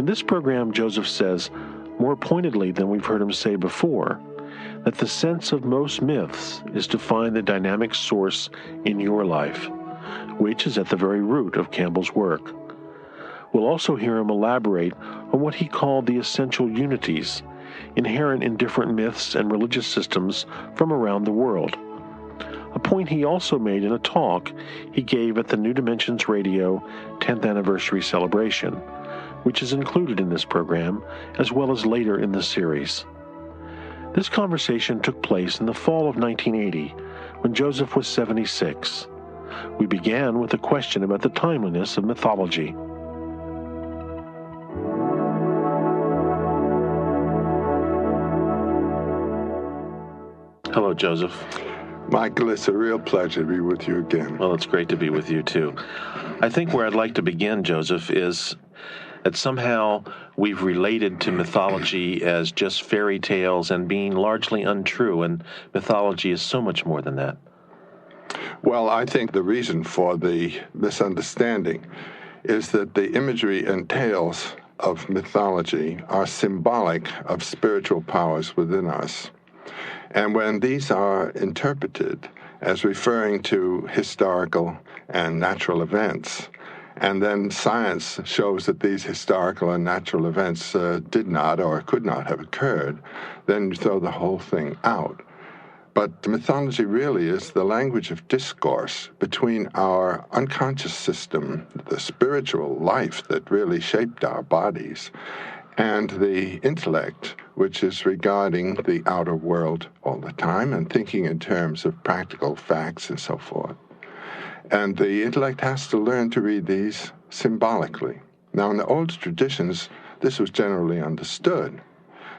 In this program, Joseph says, more pointedly than we've heard him say before, that the sense of most myths is to find the dynamic source in your life, which is at the very root of Campbell's work. We'll also hear him elaborate on what he called the essential unities inherent in different myths and religious systems from around the world, a point he also made in a talk he gave at the New Dimensions Radio 10th Anniversary Celebration, which is included in this program, as well as later in the series. This conversation took place in the fall of 1980, when Joseph was 76. We began with a question about the timeliness of mythology. Hello, Joseph. Michael, it's a real pleasure to be with you again. Well, it's great to be with you, too. I think where I'd like to begin, Joseph, is that somehow we've related to mythology as just fairy tales and being largely untrue, and mythology is so much more than that. Well, I think the reason for the misunderstanding is that the imagery and tales of mythology are symbolic of spiritual powers within us. And when these are interpreted as referring to historical and natural events, and then science shows that these historical and natural events did not or could not have occurred, then you throw the whole thing out. But mythology really is the language of discourse between our unconscious system, the spiritual life that really shaped our bodies, and the intellect, which is regarding the outer world all the time and thinking in terms of practical facts and so forth. And the intellect has to learn to read these symbolically. Now, in the old traditions, this was generally understood.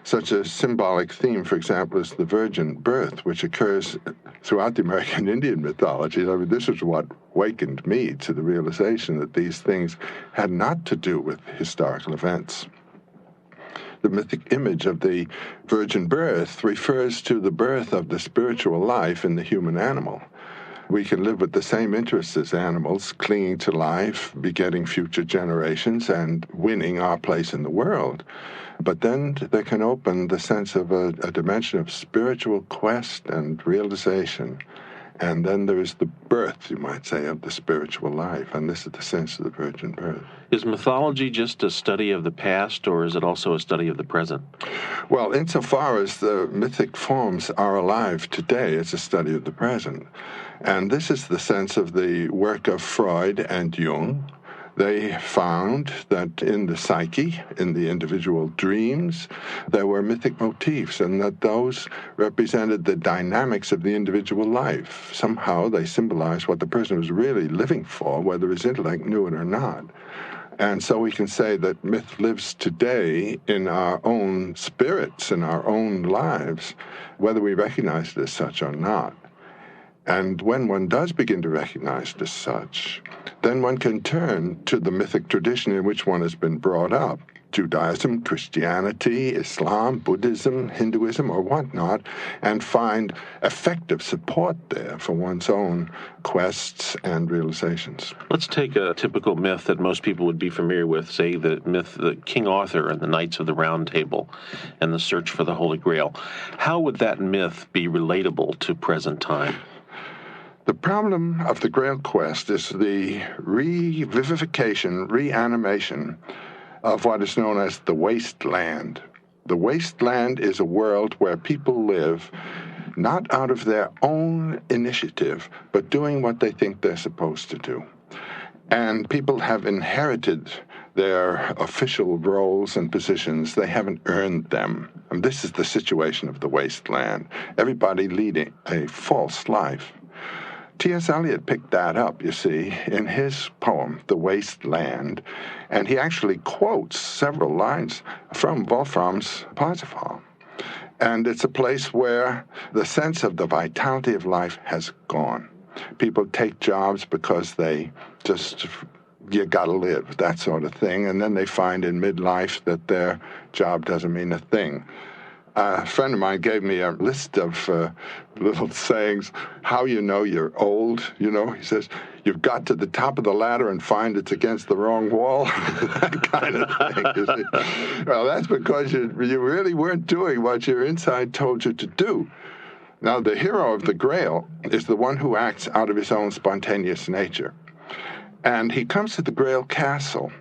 Such a symbolic theme, for example, is the virgin birth, which occurs throughout the American Indian mythologies. I mean, this is what awakened me to the realization that these things had not to do with historical events. The mythic image of the virgin birth refers to the birth of the spiritual life in the human animal. We can live with the same interests as animals, clinging to life, begetting future generations, and winning our place in the world. But then there can open the sense of a dimension of spiritual quest and realization. And then there is the birth, you might say, of the spiritual life. And this is the sense of the virgin birth. Is mythology just a study of the past, or is it also a study of the present? Well, insofar as the mythic forms are alive today, it's a study of the present. And this is the sense of the work of Freud and Jung. They found that in the psyche, in the individual dreams, there were mythic motifs, and that those represented the dynamics of the individual life. Somehow they symbolized what the person was really living for, whether his intellect knew it or not. And so we can say that myth lives today in our own spirits, in our own lives, whether we recognize it as such or not. And when one does begin to recognize it as such, then one can turn to the mythic tradition in which one has been brought up, Judaism, Christianity, Islam, Buddhism, Hinduism, or whatnot, and find effective support there for one's own quests and realizations. Let's take a typical myth that most people would be familiar with, say the myth of King Arthur and the Knights of the Round Table and the search for the Holy Grail. How would that myth be relatable to present time? The problem of the Grail quest is the revivification, reanimation of what is known as the wasteland. The wasteland is a world where people live not out of their own initiative, but doing what they think they're supposed to do. And people have inherited their official roles and positions. They haven't earned them. And this is the situation of the wasteland. Everybody leading a false life. T.S. Eliot picked that up, you see, in his poem, The Waste Land, and he actually quotes several lines from Wolfram's Parsifal. And it's a place where the sense of the vitality of life has gone. People take jobs because they just, you gotta live, that sort of thing, and then they find in midlife that their job doesn't mean a thing. A friend of mine gave me a list of little sayings, how you know you're old, you know. He says, you've got to the top of the ladder and find it's against the wrong wall, that kind of thing, you see. Well, that's because you really weren't doing what your inside told you to do. Now, the hero of the Grail is the one who acts out of his own spontaneous nature. And he comes to the Grail castle,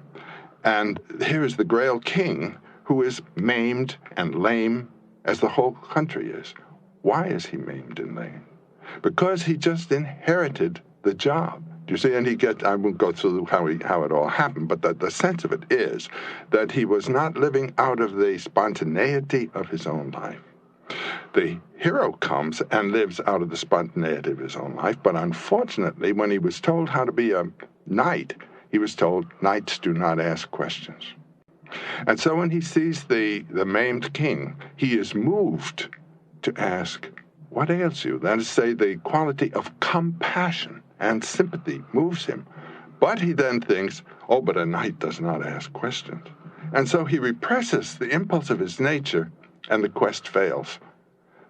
and here is the Grail king, who is maimed and lame as the whole country is. Why is he maimed and lame? Because he just inherited the job. Do you see? And I won't go through how it all happened, but the sense of it is that he was not living out of the spontaneity of his own life. The hero comes and lives out of the spontaneity of his own life, but unfortunately, when he was told how to be a knight, he was told, knights do not ask questions. And so when he sees the maimed king, he is moved to ask, what ails you? That is to say, the quality of compassion and sympathy moves him. But he then thinks, oh, but a knight does not ask questions. And so he represses the impulse of his nature, and the quest fails.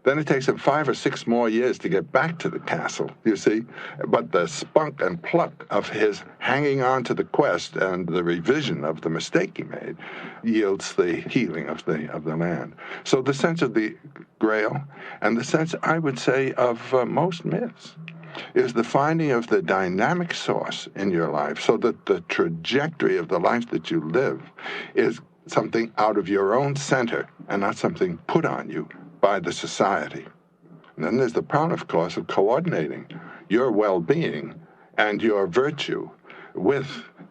Then it takes him 5 or 6 more years to get back to the castle, you see. But the spunk and pluck of his hanging on to the quest and the revision of the mistake he made yields the healing of the land. So the sense of the Grail, and the sense, I would say, of most myths, is the finding of the dynamic source in your life, so that the trajectory of the life that you live is something out of your own center and not something put on you by the society. And then there's the problem, of course, of coordinating your well-being and your virtue with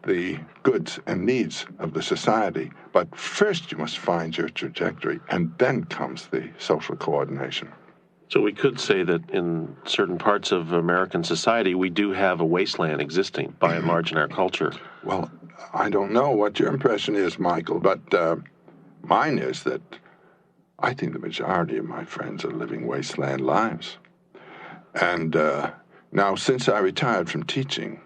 the goods and needs of the society. But first you must find your trajectory, and then comes the social coordination. So we could say that in certain parts of American society, we do have a wasteland existing, by and large, in our culture. Well, I don't know what your impression is, Michael, but mine is that I think the majority of my friends are living wasteland lives. And now, since I retired from teaching,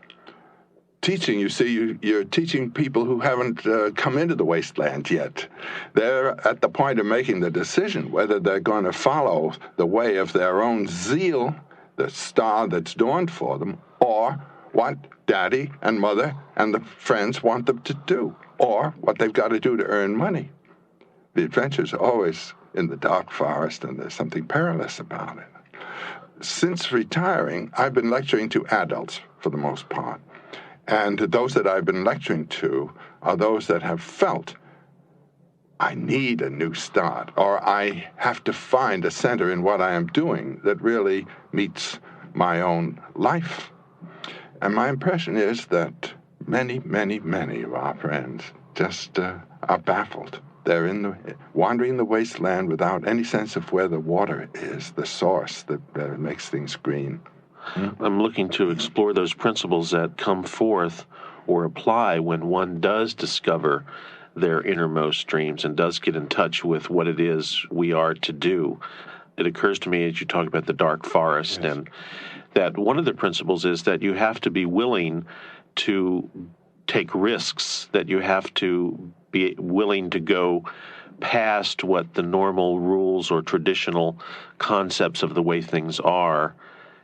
you see, you're teaching people who haven't come into the wasteland yet. They're at the point of making the decision whether they're going to follow the way of their own zeal, the star that's dawned for them, or what daddy and mother and the friends want them to do, or what they've got to do to earn money. The adventure's always in the dark forest, and there's something perilous about it. Since retiring, I've been lecturing to adults for the most part. And those that I've been lecturing to are those that have felt, I need a new start, or I have to find a center in what I am doing that really meets my own life. And my impression is that many, many, many of our friends just are baffled. They're wandering the wasteland without any sense of where the water is, the source that makes things green. I'm looking to explore those principles that come forth or apply when one does discover their innermost dreams and does get in touch with what it is we are to do. It occurs to me as you talk about the dark forest, yes, and that one of the principles is that you have to be willing to take risks, that you have to be willing to go past what the normal rules or traditional concepts of the way things are.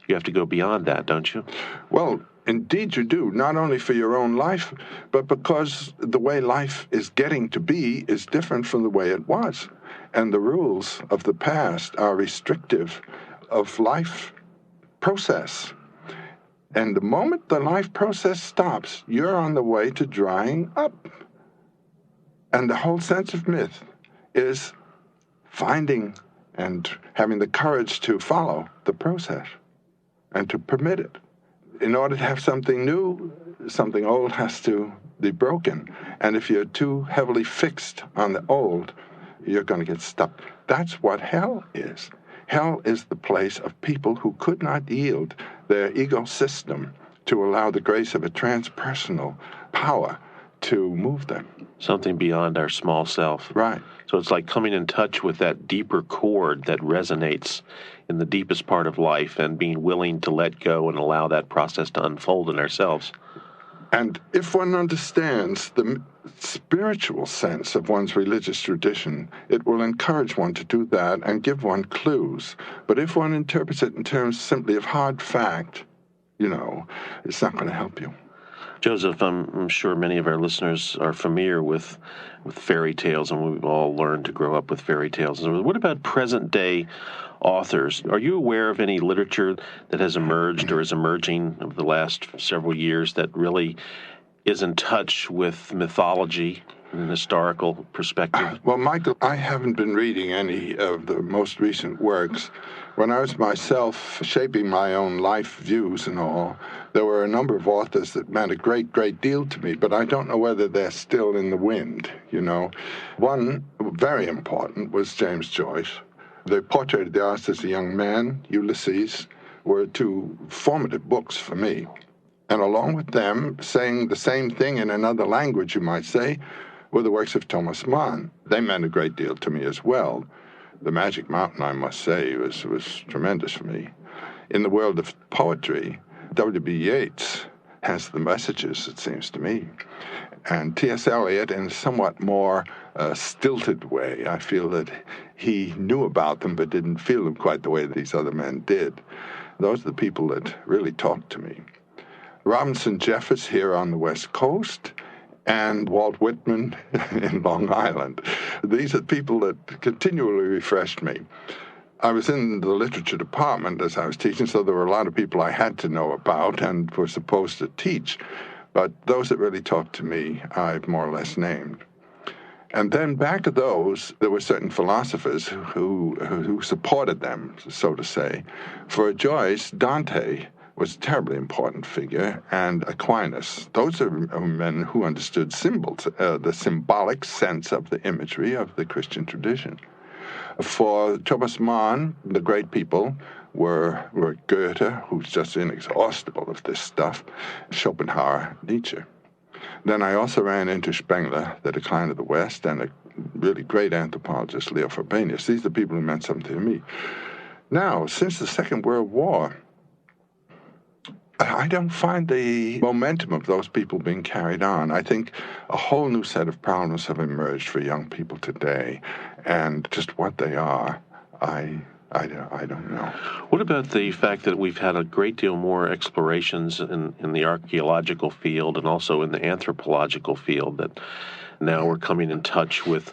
You have to go beyond that, don't you? Well, indeed you do, not only for your own life, but because the way life is getting to be is different from the way it was. And the rules of the past are restrictive of life process. And the moment the life process stops, you're on the way to drying up. And the whole sense of myth is finding and having the courage to follow the process and to permit it. In order to have something new, something old has to be broken. And if you're too heavily fixed on the old, you're going to get stuck. That's what hell is. Hell is the place of people who could not yield their ego system to allow the grace of a transpersonal power to move them. Something beyond our small self. Right. So it's like coming in touch with that deeper chord that resonates in the deepest part of life and being willing to let go and allow that process to unfold in ourselves. And if one understands the spiritual sense of one's religious tradition, it will encourage one to do that and give one clues. But if one interprets it in terms simply of hard fact, it's not going to help you. Joseph, I'm sure many of our listeners are familiar with fairy tales, and we've all learned to grow up with fairy tales. What about present-day authors? Are you aware of any literature that has emerged or is emerging over the last several years that really is in touch with mythology in an historical perspective? Well, Michael, I haven't been reading any of the most recent works. When I was myself shaping my own life views and all, there were a number of authors that meant a great, great deal to me, but I don't know whether they're still in the wind, One, very important, was James Joyce. The Portrait of the Artist as a Young Man, Ulysses, were two formative books for me. And along with them, saying the same thing in another language, you might say, were the works of Thomas Mann. They meant a great deal to me as well. The Magic Mountain, I must say, was tremendous for me. In the world of poetry, W.B. Yeats has the messages, it seems to me. And T.S. Eliot, in a somewhat more stilted way, I feel that he knew about them but didn't feel them quite the way these other men did. Those are the people that really talked to me. Robinson Jeffers here on the West Coast, and Walt Whitman in Long Island. These are people that continually refreshed me. I was in the literature department as I was teaching, so there were a lot of people I had to know about and were supposed to teach. But those that really talked to me, I've more or less named. And then back of those, there were certain philosophers who supported them, so to say. For Joyce, Dante was a terribly important figure, and Aquinas. Those are men who understood symbols, the symbolic sense of the imagery of the Christian tradition. For Thomas Mann, the great people were Goethe, who's just inexhaustible of this stuff, Schopenhauer, Nietzsche. Then I also ran into Spengler, The Decline of the West, and a really great anthropologist, Leo Frobenius. These are the people who meant something to me. Now, since the Second World War, I don't find the momentum of those people being carried on. I think a whole new set of problems have emerged for young people today, and just what they are, I don't know. What about the fact that we've had a great deal more explorations in the archaeological field and also in the anthropological field, that now we're coming in touch with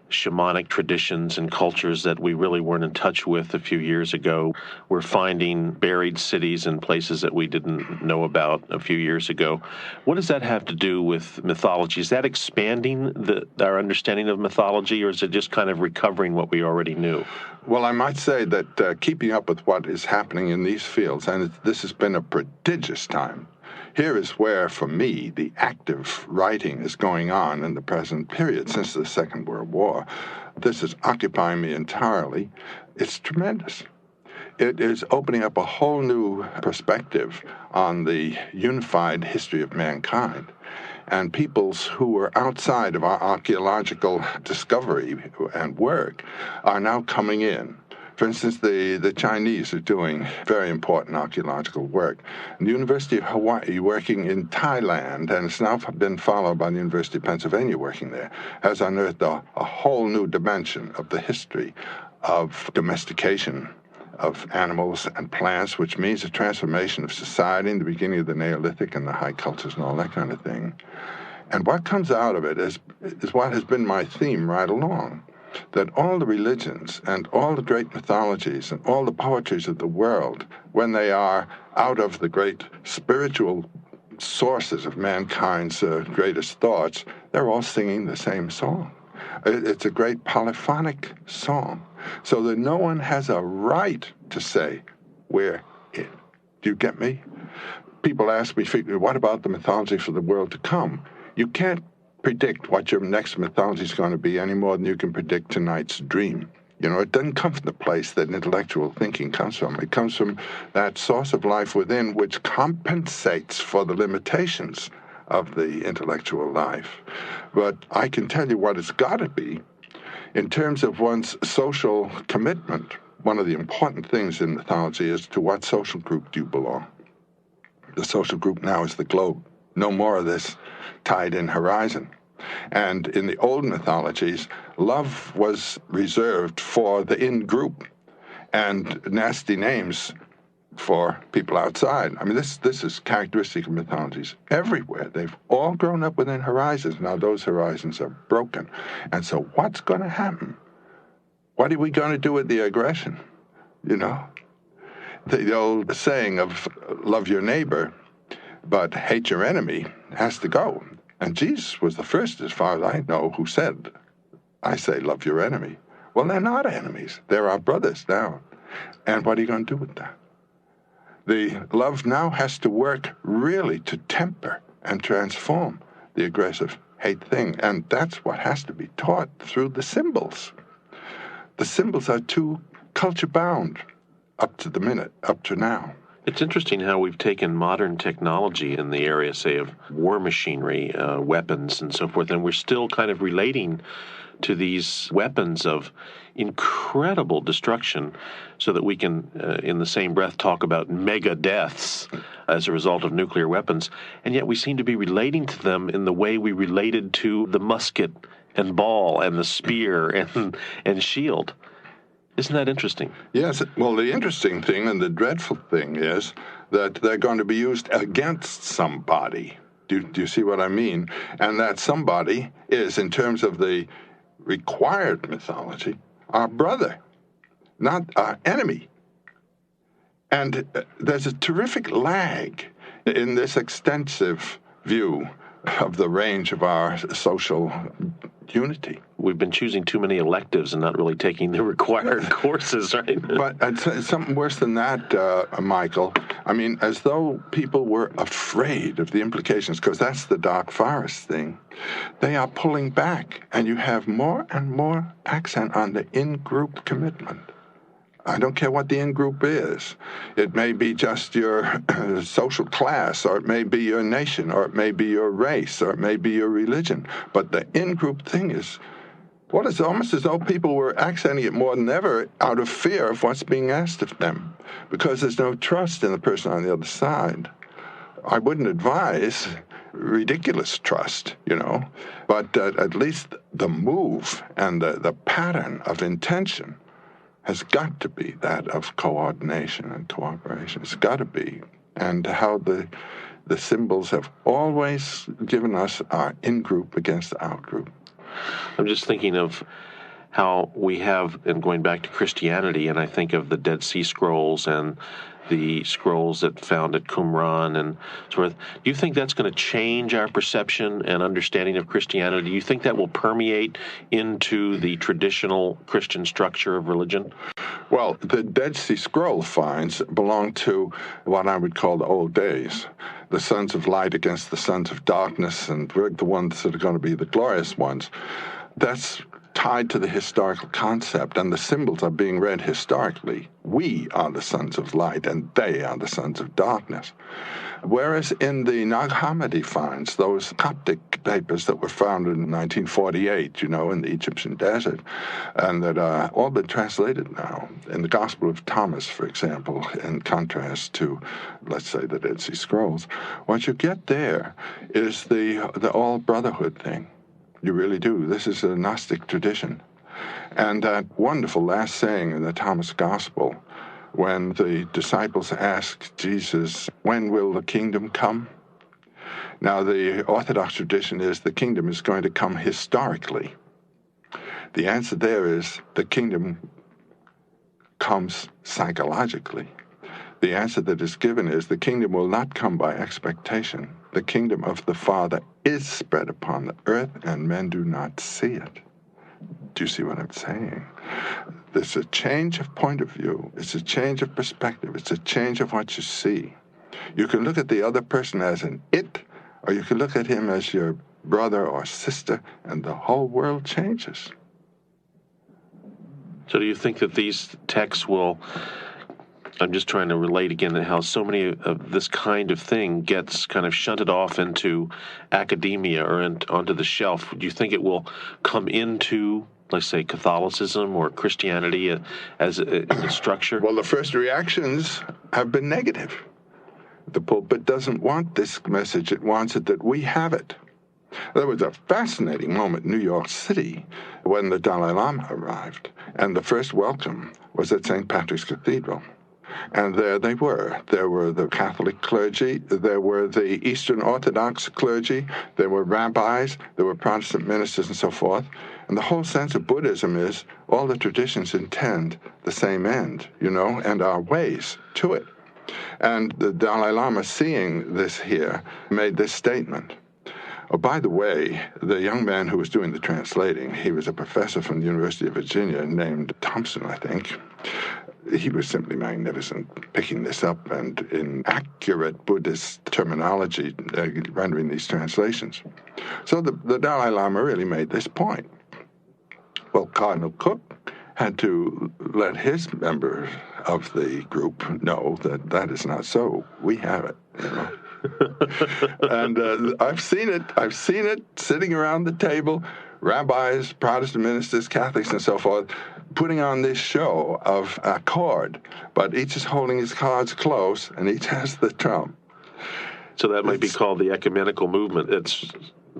shamanic traditions and cultures that we really weren't in touch with a few years ago. We're finding buried cities and places that we didn't know about a few years ago. What does that have to do with mythology? Is that expanding our understanding of mythology, or is it just kind of recovering what we already knew? Well, I might say that keeping up with what is happening in these fields, and this has been a prodigious time. Here is where, for me, the active writing is going on in the present period since the Second World War. This is occupying me entirely. It's tremendous. It is opening up a whole new perspective on the unified history of mankind. And peoples who were outside of our archaeological discovery and work are now coming in. For instance, the Chinese are doing very important archaeological work. And the University of Hawaii, working in Thailand, and it's now been followed by the University of Pennsylvania working there, has unearthed a whole new dimension of the history of domestication of animals and plants, which means a transformation of society in the beginning of the Neolithic and the high cultures and all that kind of thing. And what comes out of it is what has been my theme right along, that all the religions and all the great mythologies and all the poetries of the world, when they are out of the great spiritual sources of mankind's greatest thoughts, they're all singing the same song. It's a great polyphonic song, so that no one has a right to say, we're in. Do you get me? People ask me frequently, what about the mythology for the world to come? You can't predict what your next mythology is going to be any more than you can predict tonight's dream. You know, it doesn't come from the place that intellectual thinking comes from. It comes from that source of life within which compensates for the limitations of the intellectual life. But I can tell you what it's got to be in terms of one's social commitment. One of the important things in mythology is to what social group do you belong. The social group now is the globe. No more of this tied-in horizon. And in the old mythologies, love was reserved for the in-group and nasty names for people outside. I mean, this is characteristic of mythologies everywhere. They've all grown up within horizons. Now those horizons are broken. And so what's going to happen? What are we going to do with the aggression? You know? The old saying of love your neighbor, but hate your enemy has to go. And Jesus was the first, as far as I know, who said, I say love your enemy. Well, they're not enemies. They're our brothers now. And what are you going to do with that? The love now has to work really to temper and transform the aggressive hate thing. And that's what has to be taught through the symbols. The symbols are too culture-bound up to the minute, up to now. It's interesting how we've taken modern technology in the area, say, of war machinery, weapons, and so forth, and we're still kind of relating to these weapons of incredible destruction so that we can, in the same breath, talk about mega deaths as a result of nuclear weapons. And yet we seem to be relating to them in the way we related to the musket and ball and the spear and shield. Isn't that interesting? Yes. Well, the interesting thing and the dreadful thing is that they're going to be used against somebody. Do you see what I mean? And that somebody is, in terms of the required mythology, our brother, not our enemy. And there's a terrific lag in this extensive view of the range of our social unity. We've been choosing too many electives and not really taking the required courses, right? But it's something worse than that, Michael. I mean, as though people were afraid of the implications, because that's the dark forest thing. They are pulling back, and you have more and more accent on the in-group commitment. I don't care what the in-group is. It may be just your social class, or it may be your nation, or it may be your race, or it may be your religion. But the in-group thing is, well, it's almost as though people were accenting it more than ever out of fear of what's being asked of them, because there's no trust in the person on the other side. I wouldn't advise ridiculous trust, you know, but at least the move and the pattern of intention has got to be that of coordination and cooperation. It's got to be. And how the symbols have always given us our in-group against the out-group. I'm just thinking of how we have, and going back to Christianity, and I think of the Dead Sea Scrolls and the scrolls that found at Qumran and so forth. Do you think that's going to change our perception and understanding of Christianity? Do you think that will permeate into the traditional Christian structure of religion? Well, the Dead Sea Scroll finds belong to what I would call the old days. The sons of light against the sons of darkness, and we're the ones that are going to be the glorious ones. That's tied to the historical concept, and the symbols are being read historically. We are the sons of light, and they are the sons of darkness. Whereas in the Nag Hammadi finds, those Coptic papers that were found in 1948, you know, in the Egyptian desert, and that are all been translated now. In the Gospel of Thomas, for example, in contrast to, let's say, the Dead Sea Scrolls, what you get there is the all brotherhood thing. You really do. This is a Gnostic tradition. And that wonderful last saying in the Thomas Gospel, when the disciples ask Jesus, when will the kingdom come? Now, the Orthodox tradition is the kingdom is going to come historically. The answer there is the kingdom comes psychologically. The answer that is given is the kingdom will not come by expectation. The kingdom of the Father is spread upon the earth, and men do not see it. Do you see what I'm saying? There's a change of point of view. It's a change of perspective. It's a change of what you see. You can look at the other person as an it, or you can look at him as your brother or sister, and the whole world changes. So do you think that these texts will... I'm just trying to relate again to how so many of this kind of thing gets kind of shunted off into academia or onto the shelf. Do you think it will come into, let's say, Catholicism or Christianity as a structure? Well, the first reactions have been negative. The pulpit doesn't want this message. It wants it that we have it. There was a fascinating moment in New York City when the Dalai Lama arrived, and the first welcome was at St. Patrick's Cathedral. And there they were. There were the Catholic clergy, there were the Eastern Orthodox clergy, there were rabbis, there were Protestant ministers and so forth. And the whole sense of Buddhism is all the traditions intend the same end, and our ways to it. And the Dalai Lama, seeing this here, made this statement. Oh, by the way, the young man who was doing the translating, he was a professor from the University of Virginia named Thompson, I think. He was simply magnificent, picking this up and in accurate Buddhist terminology, rendering these translations. So the Dalai Lama really made this point. Well, Cardinal Cook had to let his members of the group know that that is not so. We have it, And I've seen it sitting around the table, rabbis, Protestant ministers, Catholics, and so forth, putting on this show of accord, but each is holding his cards close, and each has the trump. So that might be called the ecumenical movement. It's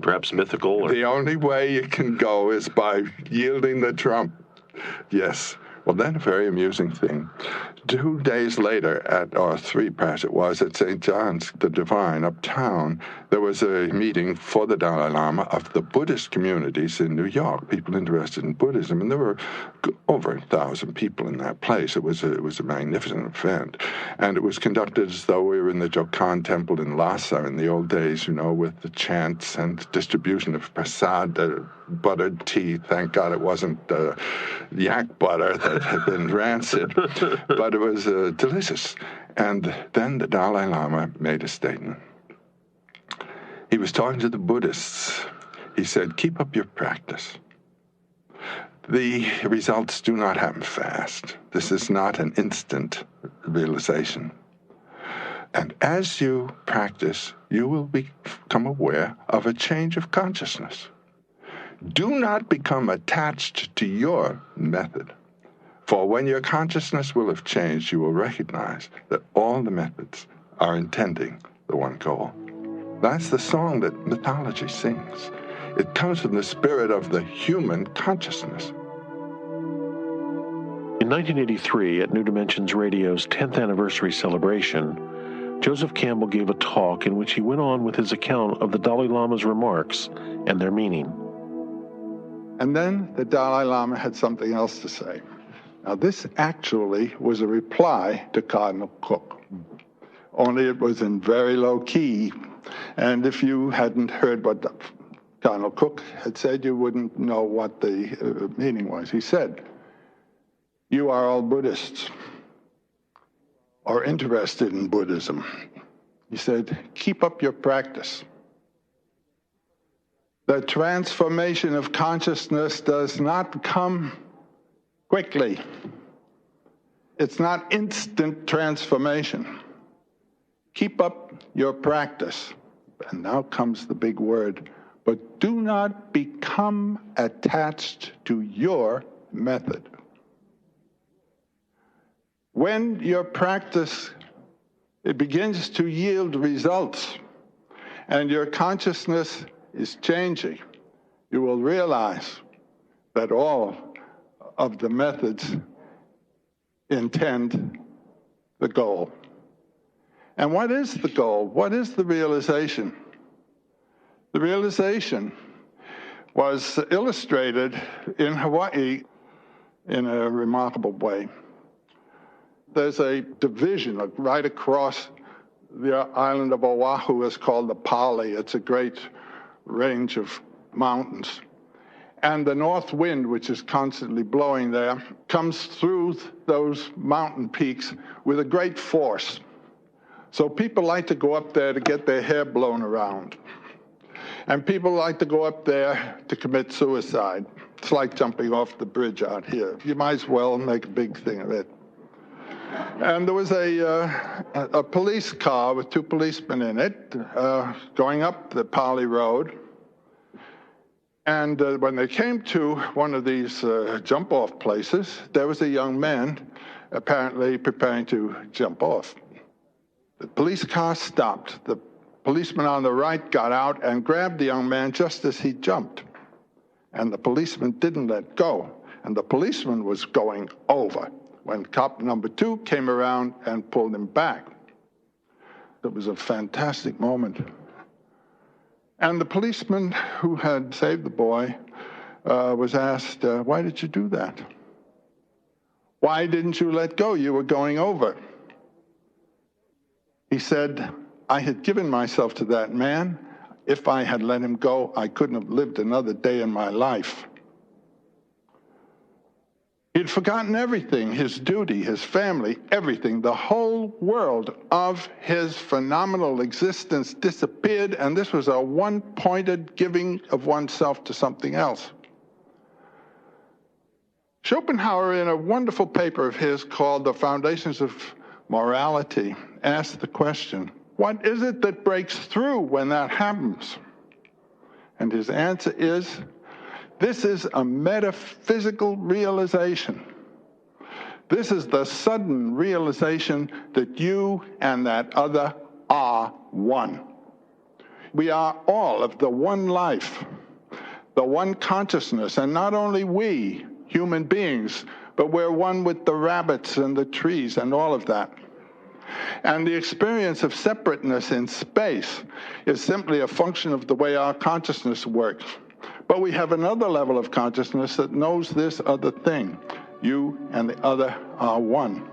perhaps mythical. Or... The only way you can go is by yielding the trump. Yes. Well, then a very amusing thing. 2 days later, or 3 perhaps it was, at St. John's the Divine uptown, there was a meeting for the Dalai Lama of the Buddhist communities in New York, people interested in Buddhism, and there were over 1,000 people in that place. It was a magnificent event, and it was conducted as though we were in the Jokan Temple in Lhasa in the old days, with the chants and distribution of prasad, buttered tea. Thank God it wasn't yak butter that had been rancid, but it was delicious. And then the Dalai Lama made a statement. He was talking to the Buddhists. He said, keep up your practice. The results do not happen fast. This is not an instant realization. And as you practice, you will become aware of a change of consciousness. Do not become attached to your method. For when your consciousness will have changed, you will recognize that all the methods are intending the one goal. That's the song that mythology sings. It comes from the spirit of the human consciousness. In 1983, at New Dimensions Radio's 10th anniversary celebration, Joseph Campbell gave a talk in which he went on with his account of the Dalai Lama's remarks and their meaning. And then the Dalai Lama had something else to say. Now, this actually was a reply to Cardinal Cook, only it was in very low key. And if you hadn't heard what Cardinal Cook had said, you wouldn't know what the meaning was. He said, you are all Buddhists or interested in Buddhism. He said, keep up your practice. The transformation of consciousness does not come quickly. It's not instant transformation. Keep up your practice. And now comes the big word, but do not become attached to your method. When your practice, it begins to yield results, and your consciousness is changing, you will realize that all of the methods intend the goal. And what is the goal? What is the realization? The realization was illustrated in Hawaii in a remarkable way. There's a division right across the island of Oahu. It's called the Pali. It's a great range of mountains. And the north wind, which is constantly blowing there, comes through those mountain peaks with a great force. So people like to go up there to get their hair blown around. And people like to go up there to commit suicide. It's like jumping off the bridge out here. You might as well make a big thing of it. And there was a police car with 2 policemen in it going up the Pali Road. And when they came to one of these jump-off places, there was a young man apparently preparing to jump off. The police car stopped. The policeman on the right got out and grabbed the young man just as he jumped. And the policeman didn't let go. And the policeman was going over when cop number 2 came around and pulled him back. It was a fantastic moment. And the policeman who had saved the boy was asked, why did you do that? Why didn't you let go? You were going over. He said, I had given myself to that man. If I had let him go, I couldn't have lived another day in my life. He'd forgotten everything, his duty, his family, everything. The whole world of his phenomenal existence disappeared, and this was a one-pointed giving of oneself to something else. Schopenhauer, in a wonderful paper of his called The Foundations of Morality, asked the question, what is it that breaks through when that happens? And his answer is, this is a metaphysical realization. This is the sudden realization that you and that other are one. We are all of the one life, the one consciousness, and not only we, human beings, but we're one with the rabbits and the trees and all of that. And the experience of separateness in space is simply a function of the way our consciousness works. But we have another level of consciousness that knows this other thing. You and the other are one.